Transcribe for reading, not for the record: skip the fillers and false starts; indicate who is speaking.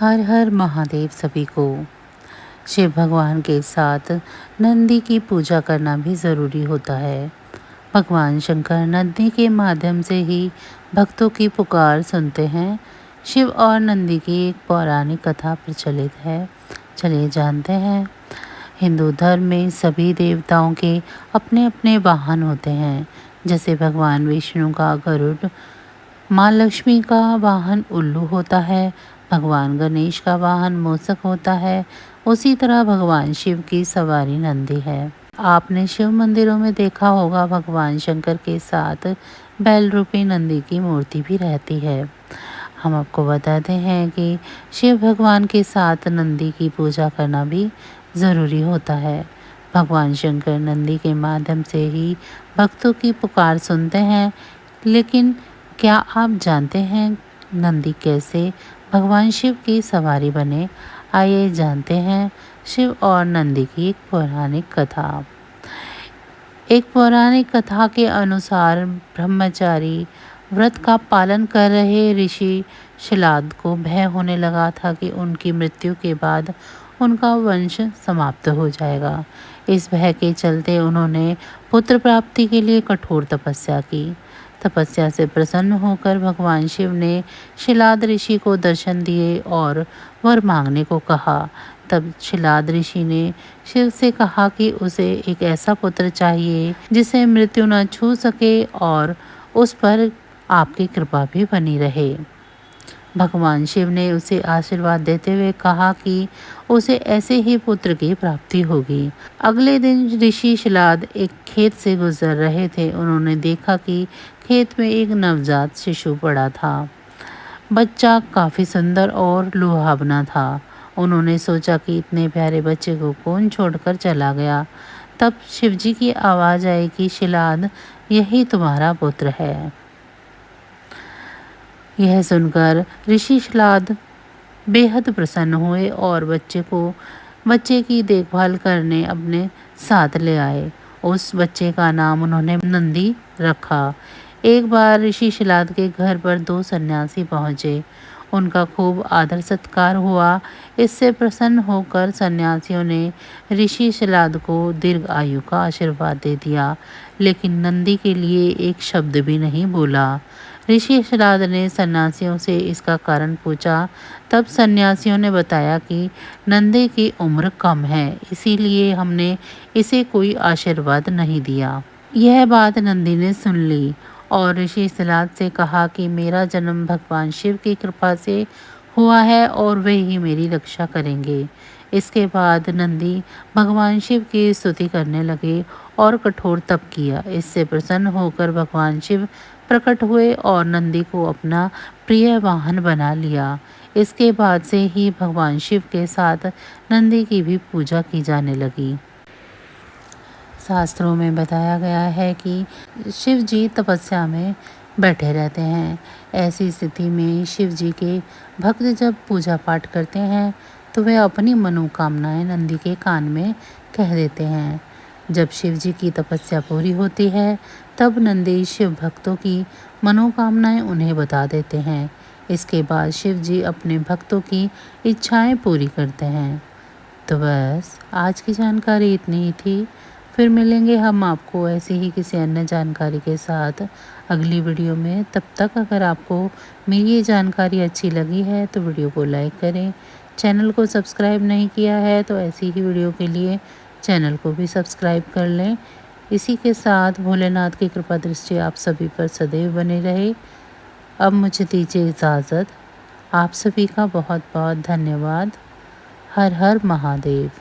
Speaker 1: हर हर महादेव सभी को। शिव भगवान के साथ नंदी की पूजा करना भी ज़रूरी होता है। भगवान शंकर नंदी के माध्यम से ही भक्तों की पुकार सुनते हैं। शिव और नंदी की एक पौराणिक कथा प्रचलित है, चलिए जानते हैं। हिंदू धर्म में सभी देवताओं के अपने अपने वाहन होते हैं। जैसे भगवान विष्णु का गरुड़, माँ लक्ष्मी का वाहन उल्लू होता है, भगवान गणेश का वाहन मूषक होता है, उसी तरह भगवान शिव की सवारी नंदी है। आपने शिव मंदिरों में देखा होगा भगवान शंकर के साथ बैल रूपी नंदी की मूर्ति भी रहती है। हम आपको बताते हैं कि शिव भगवान के साथ नंदी की पूजा करना भी ज़रूरी होता है। भगवान शंकर नंदी के माध्यम से ही भक्तों की पुकार सुनते हैं। लेकिन क्या आप जानते हैं नंदी कैसे भगवान शिव की सवारी बने? आइए जानते हैं शिव और नंदी की एक पौराणिक कथा। एक पौराणिक कथा के अनुसार ब्रह्मचारी व्रत का पालन कर रहे ऋषि शिलाद को भय होने लगा था कि उनकी मृत्यु के बाद उनका वंश समाप्त हो जाएगा। इस भय के चलते उन्होंने पुत्र प्राप्ति के लिए कठोर तपस्या की। तपस्या से प्रसन्न होकर भगवान शिव ने शिलाद ऋषि को दर्शन दिए और वर मांगने को कहा। तब शिलाद ऋषि ने शिव से कहा कि उसे एक ऐसा पुत्र चाहिए जिसे मृत्यु न छू सके और उस पर आपकी कृपा भी बनी रहे। भगवान शिव ने उसे आशीर्वाद देते हुए कहा कि उसे ऐसे ही पुत्र की प्राप्ति होगी। अगले दिन ऋषि शिलाद एक खेत से गुजर रहे थे। उन्होंने देखा कि खेत में एक नवजात शिशु पड़ा था। बच्चा काफी सुंदर और लुभावना था। उन्होंने सोचा कि इतने प्यारे बच्चे को कौन छोड़कर चला गया। तब शिवजी की आवाज आई कि शिलाद, यही तुम्हारा पुत्र है। यह सुनकर ऋषि शिलाद बेहद प्रसन्न हुए और बच्चे की देखभाल करने अपने साथ ले आए। उस बच्चे का नाम उन्होंने नंदी रखा। एक बार ऋषि शिलाद के घर पर 2 सन्यासी पहुंचे। उनका खूब आदर सत्कार हुआ। इससे प्रसन्न होकर सन्यासियों ने ऋषि शिलाद को दीर्घ आयु का आशीर्वाद दे दिया, लेकिन नंदी के लिए एक शब्द भी नहीं बोला। ऋषि शिलाद ने सन्यासियों से इसका कारण पूछा। तब सन्यासियों ने बताया कि नंदी की उम्र कम है, इसीलिए हमने इसे कोई आशीर्वाद नहीं दिया। यह बात नंदी ने सुन ली और ऋषि शिलाद से कहा कि मेरा जन्म भगवान शिव की कृपा से हुआ है और वे ही मेरी रक्षा करेंगे। इसके बाद नंदी भगवान शिव की स्तुति करने लगे और कठोर तप किया। इससे प्रसन्न होकर भगवान शिव प्रकट हुए और नंदी को अपना प्रिय वाहन बना लिया। इसके बाद से ही भगवान शिव के साथ नंदी की भी पूजा की जाने लगी। शास्त्रों में बताया गया है कि शिव जी तपस्या में बैठे रहते हैं। ऐसी स्थिति में शिव जी के भक्त जब पूजा पाठ करते हैं तो वे अपनी मनोकामनाएं नंदी के कान में कह देते हैं। जब शिव जी की तपस्या पूरी होती है तब नंदी शिव भक्तों की मनोकामनाएं उन्हें बता देते हैं। इसके बाद शिव जी अपने भक्तों की इच्छाएं पूरी करते हैं। तो बस आज की जानकारी इतनी ही थी। फिर मिलेंगे हम आपको ऐसे ही किसी अन्य जानकारी के साथ अगली वीडियो में। तब तक अगर आपको मेरी ये जानकारी अच्छी लगी है तो वीडियो को लाइक करें। चैनल को सब्सक्राइब नहीं किया है तो ऐसी ही वीडियो के लिए चैनल को भी सब्सक्राइब कर लें। इसी के साथ भोलेनाथ की कृपा दृष्टि आप सभी पर सदैव बनी रहे। अब मुझे दीजिए इजाज़त। आप सभी का बहुत बहुत धन्यवाद। हर हर महादेव।